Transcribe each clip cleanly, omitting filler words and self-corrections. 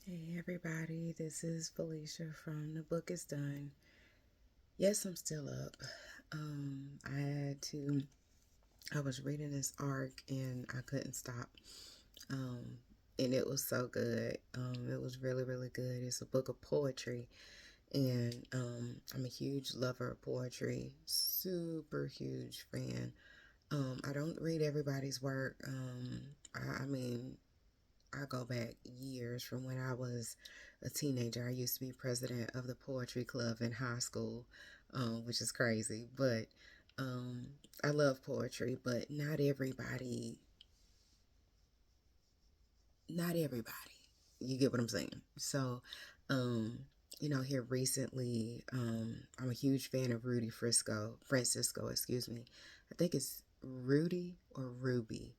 Hey everybody, this is Felicia from The Book is Done. Yes, I'm still up. I was reading this arc and I couldn't stop. Um, and it was so good. It was really, really good. It's a book of poetry, and I'm a huge lover of poetry, super huge fan. I don't read everybody's work. I mean, I go back years from when I was a teenager. I used to be president of the poetry club in high school, which is crazy. But um, I love poetry, but not everybody. You get what I'm saying? So, um, here recently, I'm a huge fan of Francisco, excuse me. I think it's Rudy or Ruby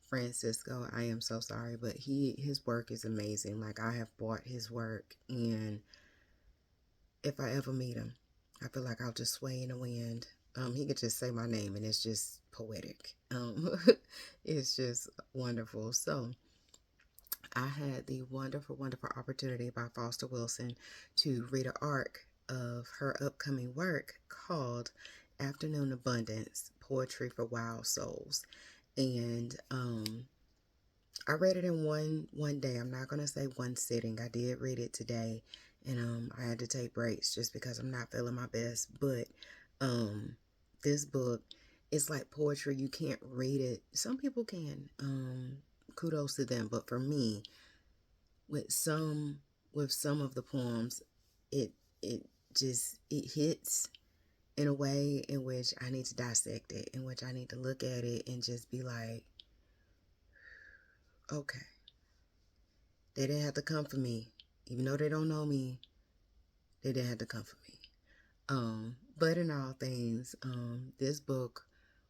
Francisco. I am so sorry, but his work is amazing. Like I have bought his work, and if I ever meet him, I feel like I'll just sway in the wind. He could just say my name, and it's just poetic. It's just wonderful. So I had the wonderful, wonderful opportunity by Foster Wilson to read an arc of her upcoming work called Afternoon Abundance Poetry for Wild Souls. And I read it in one day. I'm not gonna say one sitting. I did read it today, and I had to take breaks just because I'm not feeling my best. But um, this book, it's like poetry. You can't read it. Some people can. Kudos to them. But for me, with some of the poems, it it it hits in a way in which I need to dissect it, in which I need to look at it and just be like, okay, they didn't have to come for me, even though they don't know me. They didn't have to come for me. But in all things, this book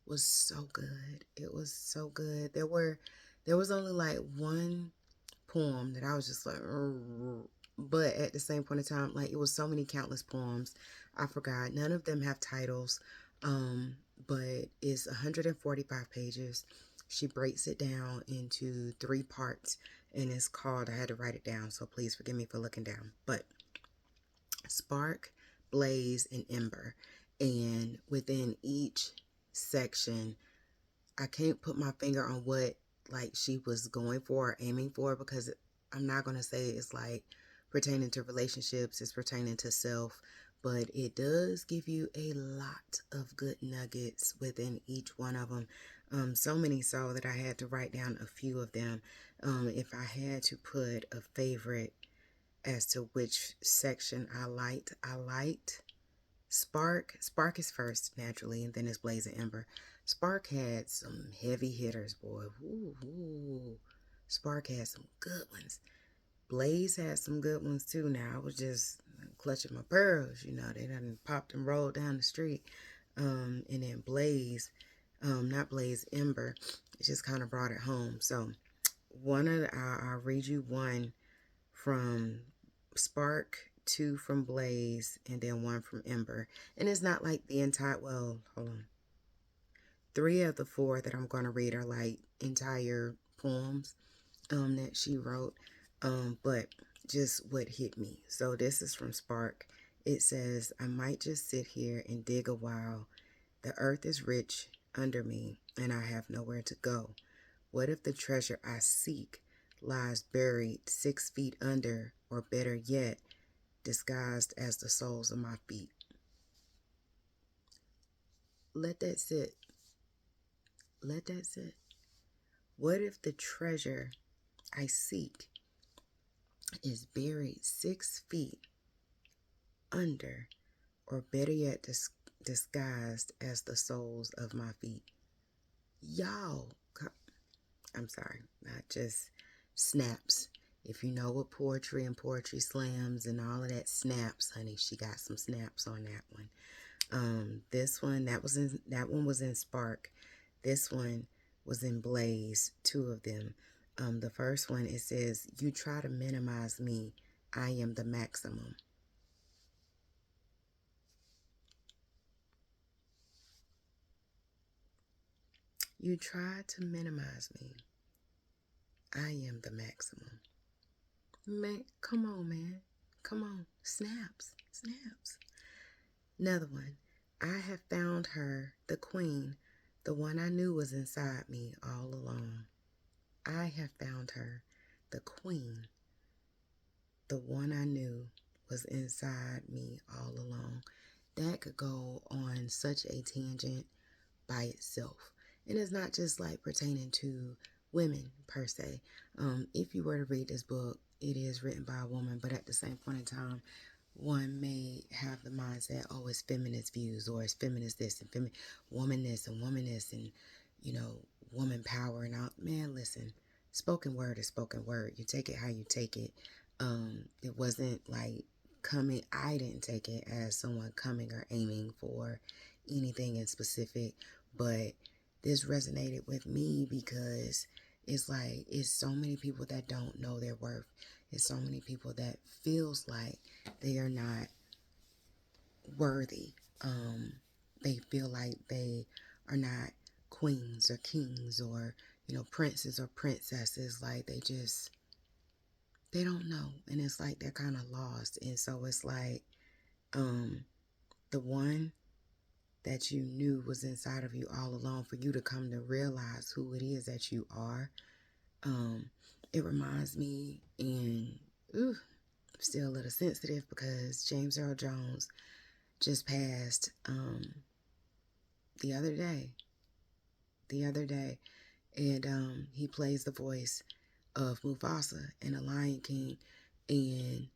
was so good. It was so good. There was only like one poem that I was just like, "Rrr." But at the same point in time, like it was so many countless poems. I forgot. None of them have titles. Um, but it's 145 pages. She breaks it down into three parts, and it's called, I had to write it down, so please forgive me for looking down. But Spark, Blaze, and Ember. And within each section, I can't put my finger on what like she was going for or aiming for, because I'm not going to say it's like pertaining to relationships, it's pertaining to self, but it does give you a lot of good nuggets within each one of them. So many so that I had to write down a few of them. If I had to put a favorite as to which section I liked Spark. Spark is first, naturally, and then it's Blaze and Ember. Spark had some heavy hitters, boy. Ooh, ooh. Spark had some good ones. Blaze had some good ones too. Now I was just clutching my pearls, they done popped and rolled down the street. And then Blaze, not Blaze, Ember, it just kind of brought it home. So I'll read you one from Spark, two from Blaze, and then one from Ember. And it's not like the entire, well, hold on. Three of the four that I'm going to read are like entire poems that she wrote, but just what hit me. So this is from Spark. It says, I might just sit here and dig a while. The earth is rich under me, and I have nowhere to go. What if the treasure I seek lies buried 6 feet under, or better yet, disguised as the soles of my feet? Let that sit. Let that sit. What if the treasure I seek is buried 6 feet under, or better yet, disguised as the soles of my feet? Y'all, I'm sorry, not just snaps. If you know what poetry and poetry slams and all of that, snaps, honey, she got some snaps on that one. This one, that one was in Spark. This one was in Blaze, two of them. The first one, it says, you try to minimize me, I am the maximum. You try to minimize me, I am the maximum. Man, come on, man. Come on. Snaps. Snaps. Another one. I have found her, the queen, the one I knew was inside me all along. I have found her, the queen, the one I knew was inside me all along. That could go on such a tangent by itself. And it's not just like pertaining to women per se. If you were to read this book, it is written by a woman, but at the same point in time, one may have the mindset, oh, it's feminist views, or it's feminist this and woman this and woman this, and woman power and all. Man, listen, spoken word is spoken word. You take it how you take it. It wasn't like coming. I didn't take it as someone coming or aiming for anything in specific, but this resonated with me because it's like it's so many people that don't know their worth. It's so many people that feels like they are not worthy. They feel like they are not queens or kings or princes or princesses. Like they don't know, and it's like they're kind of lost. And so it's like the one that you knew was inside of you all along, for you to come to realize who it is that you are. It reminds me, and I'm still a little sensitive because James Earl Jones just passed the other day, and he plays the voice of Mufasa in The Lion King, and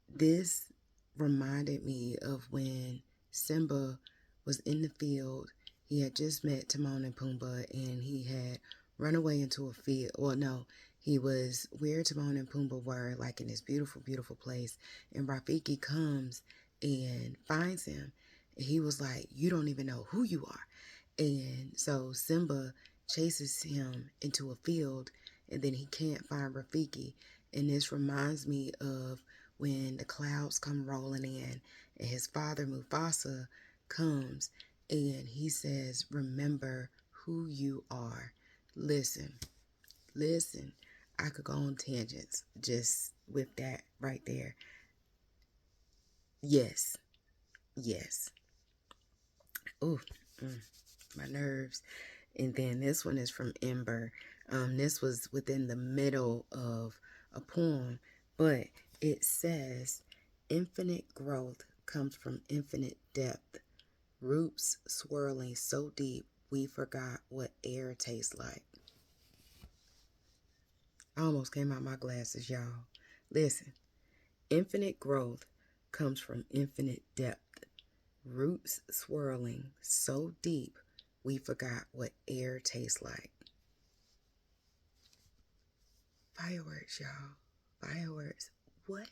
this reminded me of when Simba was in the field. He had just met Timon and Pumbaa, and he had run away into a field. Well, no, he was where Timon and Pumbaa were, like in this beautiful, beautiful place. And Rafiki comes and finds him. And he was like, you don't even know who you are. And so Simba chases him into a field, and then he can't find Rafiki. And this reminds me of when the clouds come rolling in and his father Mufasa comes and he says, remember who you are. Listen, I could go on tangents just with that right there. Yes. Ooh, my nerves. And then this one is from Ember. This was within the middle of a poem, but it says, infinite growth comes from infinite depth, roots swirling so deep we forgot what air tastes like. I almost came out my glasses, y'all. Listen, infinite growth comes from infinite depth, roots swirling so deep we forgot what air tastes like. Fireworks, y'all. Fireworks. What?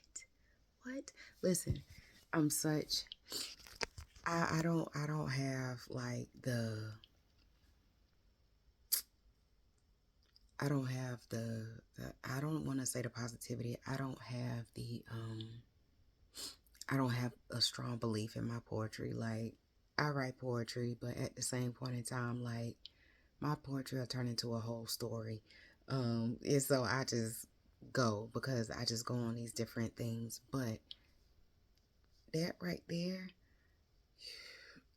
Listen, I'm such I don't have like I don't have the I don't want to say the positivity. I don't have a strong belief in my poetry. Like, I write poetry, but at the same point in time, like, my poetry will turn into a whole story. And so I just go because I just go on these different things. But that right there,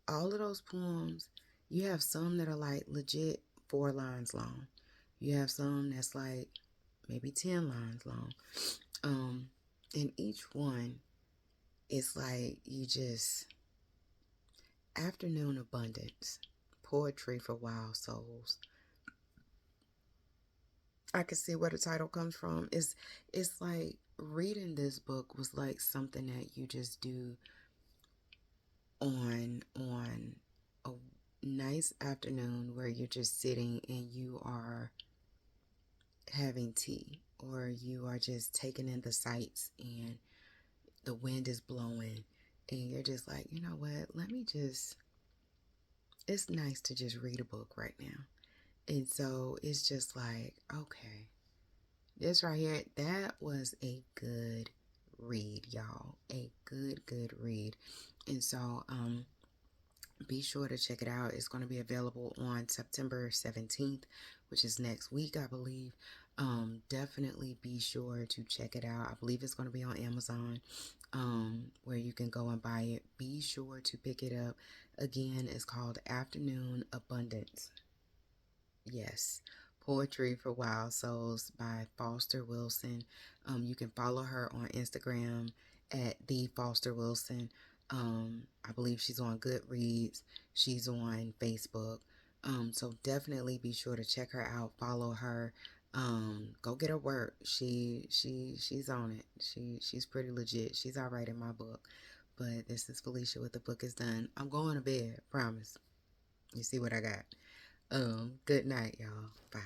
all of those poems, you have some that are like legit 4 lines long. You have some that's like maybe 10 lines long. And each one is like afternoon abundance, poetry for wild souls. I can see where the title comes from. It's like reading this book was like something that you just do on a nice afternoon where you're just sitting and you are having tea, or you are just taking in the sights and the wind is blowing and you're just like, you know what, it's nice to just read a book right now. And so it's just like, okay, this right here, that was a good read, y'all. A good read. And so be sure to check it out. It's going to be available on September 17th, which is next week, I believe. Definitely be sure to check it out. I believe it's going to be on Amazon, where you can go and buy it. Be sure to pick it up. Again, it's called Afternoon Abundance. Yes, Poetry for Wild Souls by Foster Wilson. You can follow her on Instagram at the Foster Wilson. I believe she's on Goodreads. She's on Facebook. So definitely be sure to check her out. Follow her. Go get her work. She's on it. She's pretty legit. She's all right in my book. But this is Felicia with The Book Is Done. I'm going to bed. Promise. You see what I got. Good night, y'all. Bye.